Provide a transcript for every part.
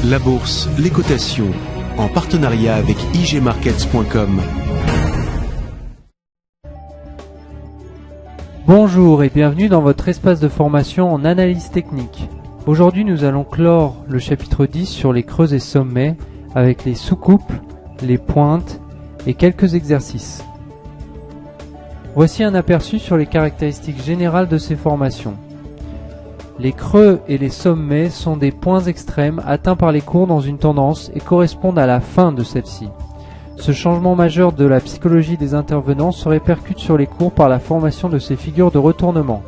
La bourse, les cotations, en partenariat avec igmarkets.com. Bonjour et bienvenue dans votre espace de formation en analyse technique. Aujourd'hui nous allons clore le chapitre 10 sur les creux et sommets avec les sous-coupes, les pointes et quelques exercices. Voici un aperçu sur les caractéristiques générales de ces formations. Les creux et les sommets sont des points extrêmes atteints par les cours dans une tendance et correspondent à la fin de celle-ci. Ce changement majeur de la psychologie des intervenants se répercute sur les cours par la formation de ces figures de retournement.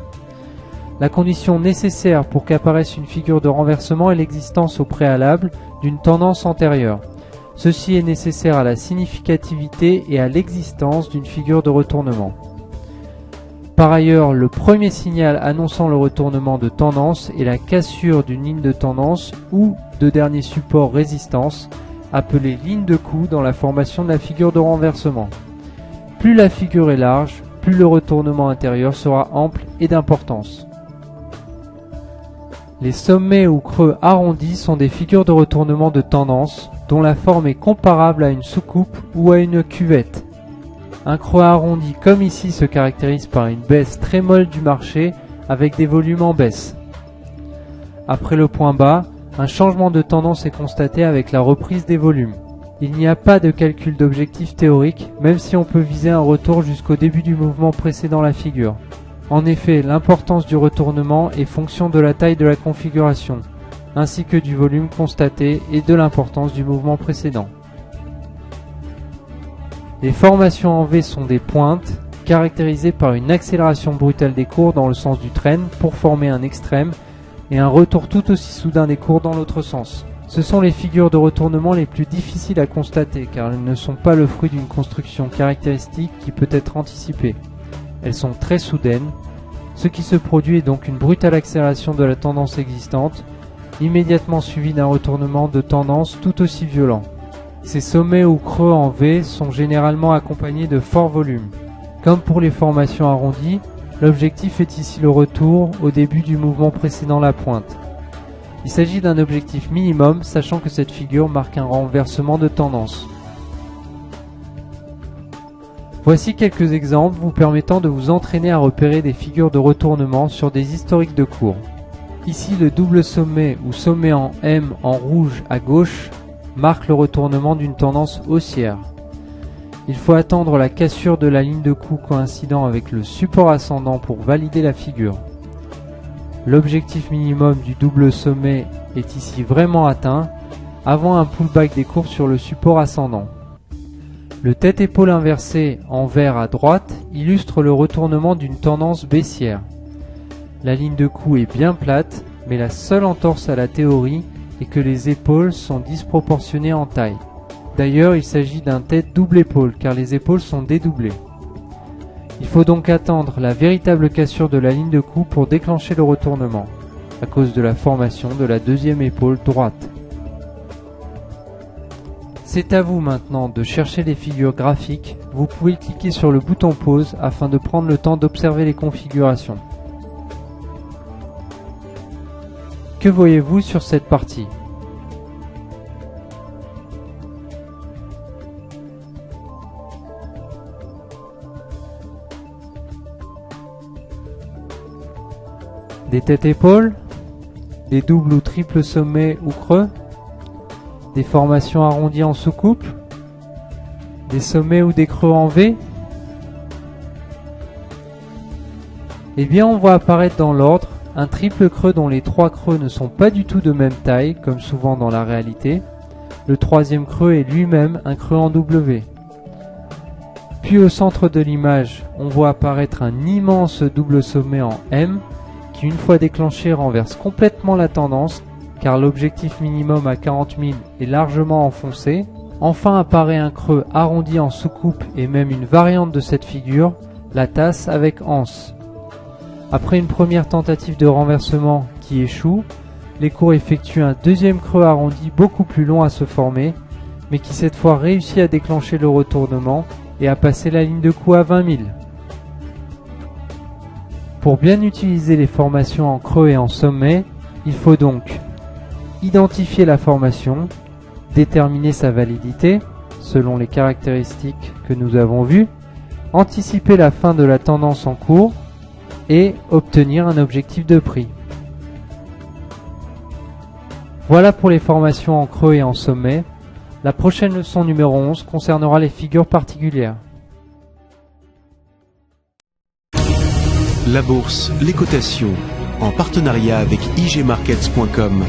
La condition nécessaire pour qu'apparaisse une figure de renversement est l'existence au préalable d'une tendance antérieure. Ceci est nécessaire à la significativité et à l'existence d'une figure de retournement. Par ailleurs, le premier signal annonçant le retournement de tendance est la cassure d'une ligne de tendance ou de dernier support résistance, appelée ligne de coup dans la formation de la figure de renversement. Plus la figure est large, plus le retournement intérieur sera ample et d'importance. Les sommets ou creux arrondis sont des figures de retournement de tendance dont la forme est comparable à une soucoupe ou à une cuvette. Un creux arrondi comme ici se caractérise par une baisse très molle du marché avec des volumes en baisse. Après le point bas, un changement de tendance est constaté avec la reprise des volumes. Il n'y a pas de calcul d'objectif théorique, même si on peut viser un retour jusqu'au début du mouvement précédant la figure. En effet, l'importance du retournement est fonction de la taille de la configuration, ainsi que du volume constaté et de l'importance du mouvement précédent. Les formations en V sont des pointes, caractérisées par une accélération brutale des cours dans le sens du trend pour former un extrême et un retour tout aussi soudain des cours dans l'autre sens. Ce sont les figures de retournement les plus difficiles à constater car elles ne sont pas le fruit d'une construction caractéristique qui peut être anticipée. Elles sont très soudaines. Ce qui se produit est donc une brutale accélération de la tendance existante, immédiatement suivie d'un retournement de tendance tout aussi violent. Ces sommets ou creux en V sont généralement accompagnés de forts volumes. Comme pour les formations arrondies, l'objectif est ici le retour au début du mouvement précédant la pointe. Il s'agit d'un objectif minimum, sachant que cette figure marque un renversement de tendance. Voici quelques exemples vous permettant de vous entraîner à repérer des figures de retournement sur des historiques de cours. Ici, le double sommet ou sommet en M en rouge à gauche marque le retournement d'une tendance haussière. Il faut attendre la cassure de la ligne de coup coïncidant avec le support ascendant pour valider la figure. L'objectif minimum du double sommet est ici vraiment atteint avant un pullback des courbes sur le support ascendant. Le tête-épaule inversé en vert à droite illustre le retournement d'une tendance baissière. La ligne de coup est bien plate, mais la seule entorse à la théorie et que les épaules sont disproportionnées en taille. D'ailleurs, il s'agit d'un tête double épaule car les épaules sont dédoublées. Il faut donc attendre la véritable cassure de la ligne de coup pour déclencher le retournement, à cause de la formation de la deuxième épaule droite. C'est à vous maintenant de chercher les figures graphiques. Vous pouvez cliquer sur le bouton pause afin de prendre le temps d'observer les configurations. Que voyez-vous sur cette partie ? Des têtes-épaules, des doubles ou triples sommets ou creux, des formations arrondies en sous-coupe, des sommets ou des creux en V. Eh bien, on voit apparaître dans l'ordre un triple creux dont les trois creux ne sont pas du tout de même taille, comme souvent dans la réalité. Le troisième creux est lui-même un creux en W. Puis au centre de l'image, on voit apparaître un immense double sommet en M, qui une fois déclenché renverse complètement la tendance, car l'objectif minimum à 40 000 est largement enfoncé. Enfin apparaît un creux arrondi en sous-coupe et même une variante de cette figure, la tasse avec anse. Après une première tentative de renversement qui échoue, les cours effectuent un deuxième creux arrondi beaucoup plus long à se former, mais qui cette fois réussit à déclencher le retournement et à passer la ligne de coup à 20 000. Pour bien utiliser les formations en creux et en sommet, il faut donc identifier la formation, déterminer sa validité selon les caractéristiques que nous avons vues, anticiper la fin de la tendance en cours et obtenir un objectif de prix. Voilà pour les formations en creux et en sommet. La prochaine leçon numéro 11 concernera les figures particulières. La bourse, les cotations, en partenariat avec igmarkets.com.